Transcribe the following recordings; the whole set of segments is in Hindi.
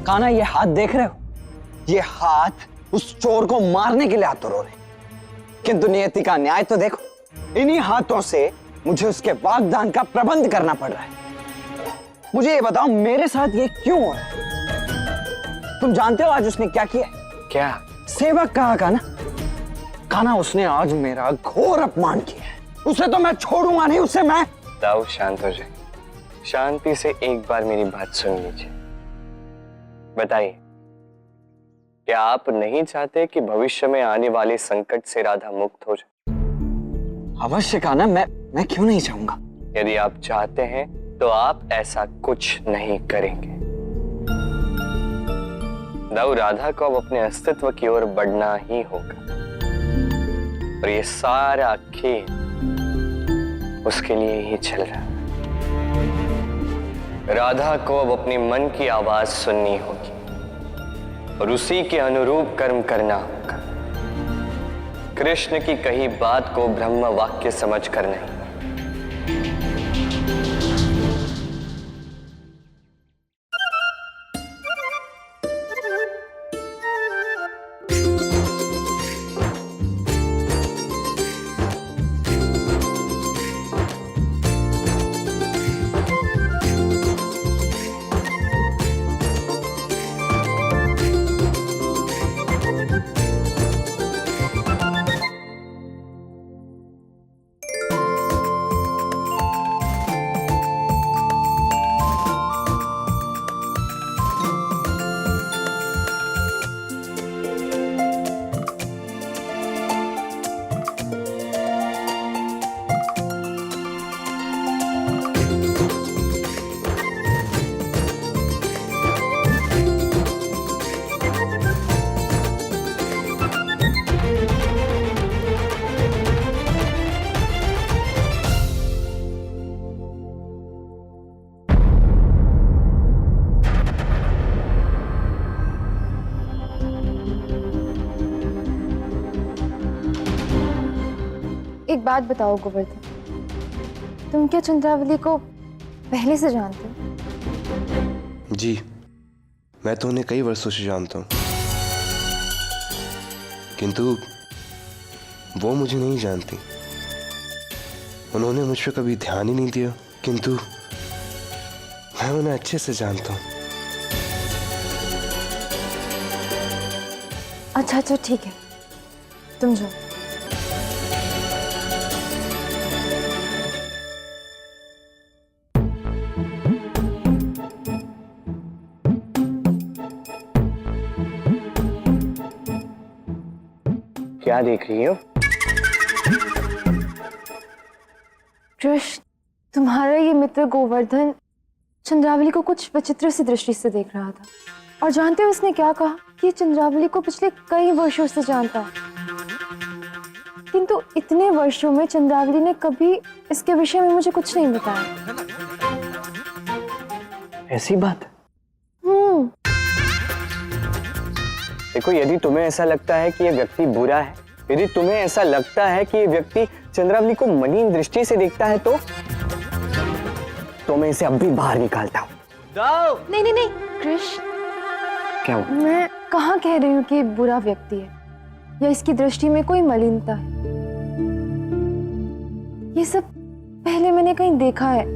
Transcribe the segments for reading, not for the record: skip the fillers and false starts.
कान्हा, ये हाथ देख रहे हो? ये हाथ उस चोर को मारने के लिए हाथ रो रहे, किंतु नियति का न्याय तो देखो, इन्हीं हाथों से मुझे उसके वाग्दान का प्रबंध करना पड़ रहा है। मुझे ये बताओ, मेरे साथ ये क्यों हो रहा है? तुम जानते हो आज उसने क्या किया? क्या? सेवक कहा कान्हा, उसने आज मेरा घोर अपमान किया है। उसे तो मैं छोड़ूंगा नहीं, उसे मैं। दाऊ, शांत हो जाए, शांति से एक बार मेरी बात सुन लीजिए। बताइए, क्या आप नहीं चाहते कि भविष्य में आने वाले संकट से राधा मुक्त हो जाए? अवश्य कान्हा, मैं क्यों नहीं चाहूंगा। यदि आप चाहते हैं तो आप ऐसा कुछ नहीं करेंगे। दाऊ, राधा को अब अपने अस्तित्व की ओर बढ़ना ही होगा, और ये सारा खेल उसके लिए ही चल रहा है। राधा को अब अपने मन की आवाज सुननी होगी और उसी के अनुरूप कर्म करना होगा। कृष्ण की कही बात को ब्रह्म वाक्य समझकर नहीं। एक बात बताओ गोवर्धन, तुम क्या चंद्रावली को पहले से जानते हो? जी, मैं तो उन्हें कई वर्षों से जानता हूँ, किंतु वो मुझे नहीं जानती। उन्होंने मुझ पर कभी ध्यान ही नहीं दिया, किंतु मैं उन्हें अच्छे से जानता हूँ। अच्छा ठीक है, तुम जाओ। क्या देख रही हो? कृष्ण, तुम्हारा ये मित्र गोवर्धन चंद्रावली को कुछ विचित्र सी दृष्टि से देख रहा था, और जानते हो उसने क्या कहा कि चंद्रावली को पिछले कई वर्षों से जानता है, किंतु इतने वर्षों में चंद्रावली ने कभी इसके विषय में मुझे कुछ नहीं बताया। ऐसी बात? देखो, यदि तुम्हें ऐसा लगता है कि ये व्यक्ति बुरा है, यदि तुम्हें ऐसा लगता है कि ये व्यक्ति चंद्रावली को मलिन दृष्टि से देखता है, तो मैं इसे अब भी बाहर निकालता हूँ। नहीं कृष्ण, क्या हुआ? मैं कहाँ कह रही हूँ कि बुरा व्यक्ति है या इसकी दृष्टि में कोई मलिनता है। ये सब पहले मैंने कहीं देखा है,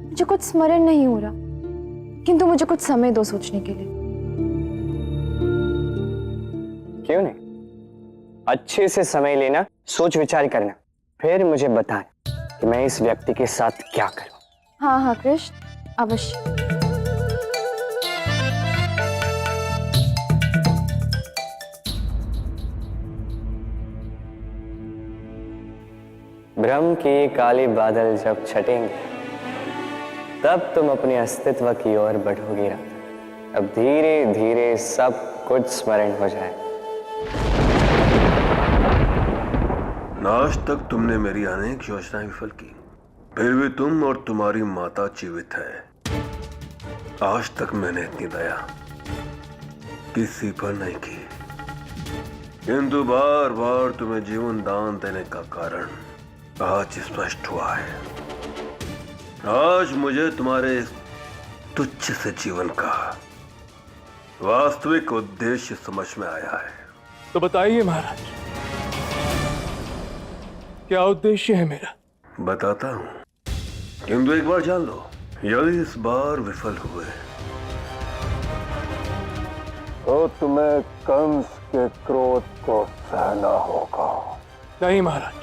मुझे कुछ स्मरण नहीं हो रहा, किंतु मुझे कुछ समय दो सोचने के लिए। क्यों नहीं? अच्छे से समय लेना, सोच विचार करना, फिर मुझे बताएं कि मैं इस व्यक्ति के साथ क्या करूं। हाँ कृष्ण, अवश्य। भ्रम के काले बादल जब छटेंगे, तब तुम अपने अस्तित्व की ओर बढ़ोगी राधा। अब धीरे धीरे सब कुछ स्मरण हो जाए। आज तक तुमने मेरी अनेक योजनाएं विफल की, फिर भी तुम और तुम्हारी माता जीवित है। आज तक मैंने इतनी दया किसी पर नहीं की, किंतु बार बार तुम्हें जीवन दान देने का कारण आज स्पष्ट हुआ है। आज मुझे तुम्हारे तुच्छ से जीवन का वास्तविक उद्देश्य समझ में आया है। तो बताइए महाराज, क्या उद्देश्य है मेरा? बताता हूं, किंतु एक बार जान लो, यदि इस बार विफल हुए तो तुम्हें कंस के क्रोध को सहना होगा। नहीं महाराज,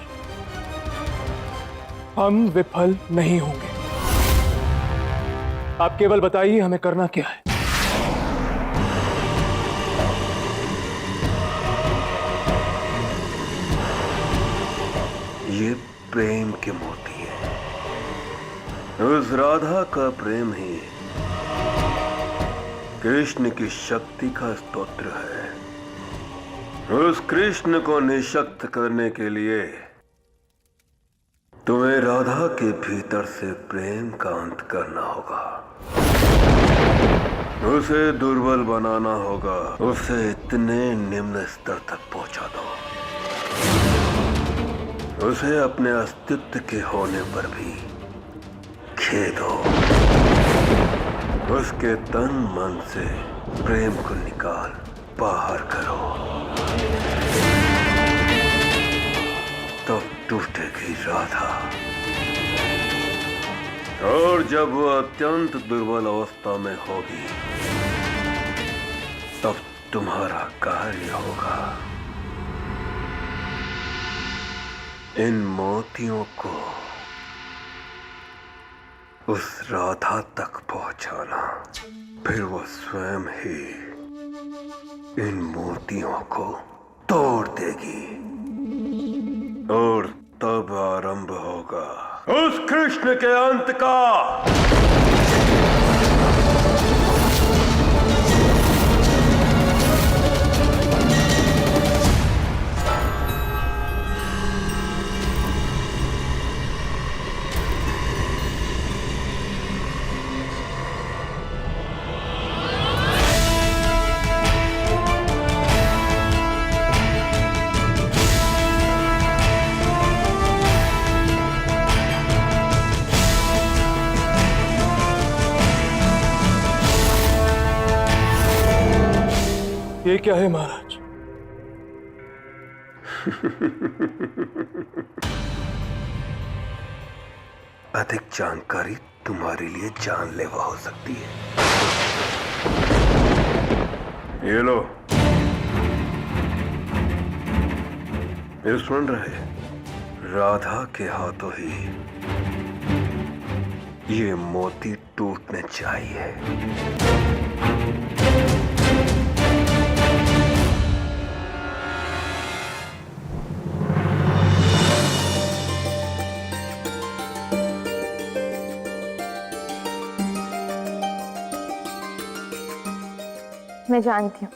हम विफल नहीं होंगे। आप केवल बताइए हमें करना क्या है। ये प्रेम की मोती है। उस राधा का प्रेम ही कृष्ण की शक्ति का स्तोत्र है। उस कृष्ण को निशक्त करने के लिए तुम्हें राधा के भीतर से प्रेम का अंत करना होगा। उसे दुर्बल बनाना होगा, उसे इतने निम्न स्तर तक पहुंचा दो, उसे अपने अस्तित्व के होने पर भी खेद हो। उसके तन मन से प्रेम को निकाल बाहर करो, तब टूटेगी राधा। और जब वो अत्यंत दुर्बल अवस्था में होगी, तब तुम्हारा कार्य होगा इन मोतियों को उस राधा तक पहुंचाना। फिर वो स्वयं ही इन मोतियों को तोड़ देगी और तब आरंभ होगा उस कृष्ण के अंत का। ये क्या है महाराज? अधिक जानकारी तुम्हारे लिए जानलेवा हो सकती है। ये लो, ये सुन रहे, राधा के हाथों ही ये मोती टूटने चाहिए। मैं जानती हूँ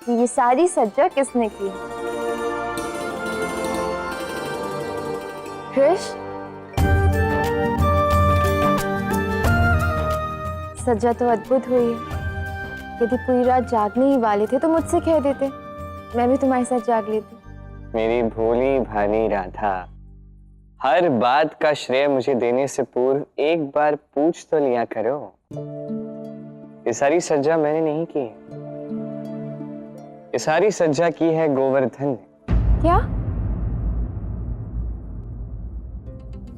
कि ये सारी सज्जा किसने की है। कृष्ण, सज्जा तो अद्भुत हुई है। यदि पूरी रात जागने ही वाले थे तो मुझसे कह देते, मैं भी तुम्हारे साथ जाग लेती। मेरी भोली भानी राधा, हर बात का श्रेय मुझे देने से पूर्व एक बार पूछ तो लिया करो। ये सारी सज्जा मैंने नहीं की, ये सारी सज्जा की है गोवर्धन ने। क्या?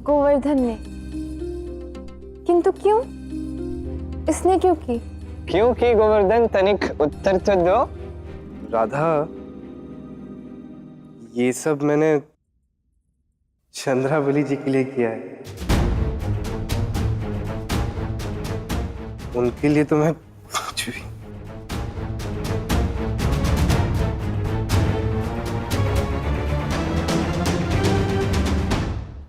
गोवर्धन ने? किंतु क्यों? इसने क्यों की? क्यों की गोवर्धन? तनिक उत्तर तो दो। राधा, ये सब मैंने चंद्रावली जी के लिए किया है। उनके लिए तो मैं कुछ भी।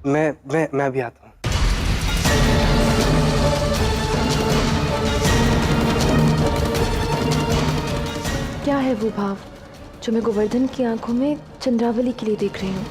मैं भी आता हूँ। क्या है वो भाव जो मैं गोवर्धन की आंखों में चंद्रावली के लिए देख रही हूँ?